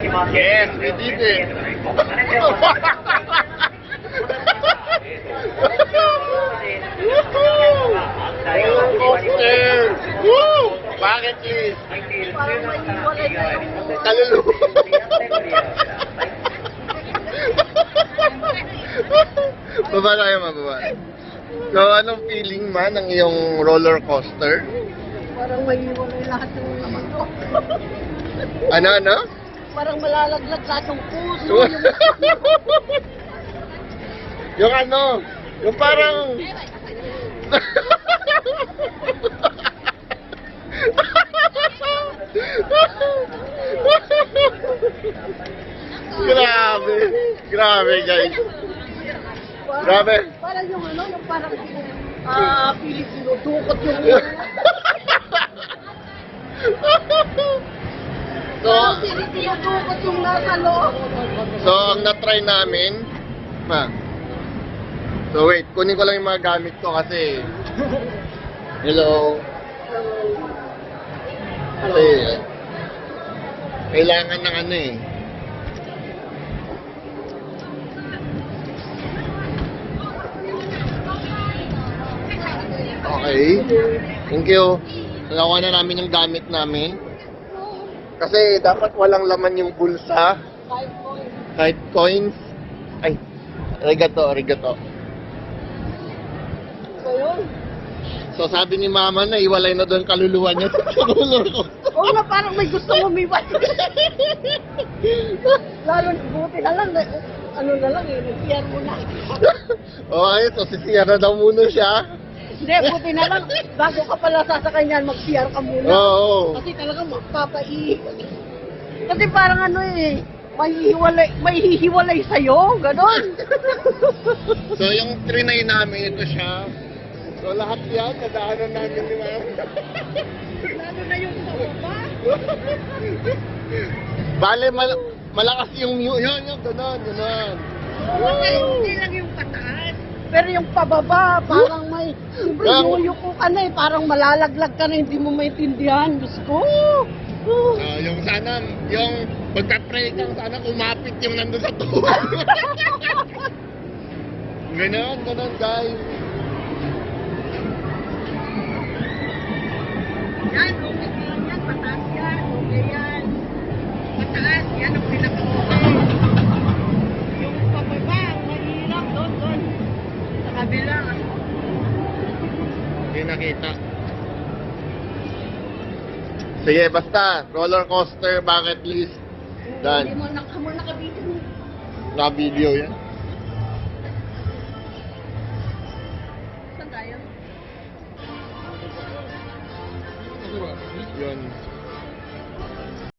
Yes, we did it. Roller coaster. Woo! Bakit is? Parang may hiwalay na yung Kaluluwa. Baba tayo, mababa. So, anong feeling man ng iyong roller coaster? parang may hiwalay lahat yung ano. Ano? Parang malalaglag lahat ng puso. Yung ano? Yung parang... Grabe guys. Grabe. Parang yung ano, yung parang Pilipino, dukot yung... So, Parang Pilipino, dukot yung nasa loob. so ang na-try namin, so wait, kunin ko lang yung mga gamit ko kasi, hello, kasi, kailangan ng ano eh. Okay, thank you. Nalawa na namin yung gamit namin. Kasi dapat walang laman yung bulsa. Kahit coins. Ay, arigato. So yun. So sabi ni mama na iwalay na doon kaluluwa niya sa roller coaster. Oo nga, parang may gusto umiwan. Lalo, buti na lang, ano na lang eh, nag-PR mo na. Okay, so sisiya na daw muna siya. Hindi, buti na lang, bago ka pala sasakay niyan, mag-PR ka muna. Oo. Kasi talaga magpapai. Kasi parang ano eh, may hihiwalay sa'yo, ganon. So yung trinay namin, ito siya. So lahat yan, nadaanan namin ni mama. Lalo na yung pababa. Bale, malakas yung yun, ganon. Hindi lang yung pataas. Pero yung pababa, parang may, siyempre yuyuko ka na eh, parang malalaglag ka na, hindi mo maintindihan. Diyos ko. Yung sana, yung pagka-pray kang sana kumapit yung nandun sa tuhod. Ganon guys. Yan, okay lang yan, pataas yan, okay yan. Pataas, yan ang pinaka-okay. Yung pababa, mahirap, doon. Sa kabila. Hindi nakita. Sige, basta. Roller coaster, bucket list. Hindi Done. mo nakabito. Na-video yan. Saan tayo? Yun.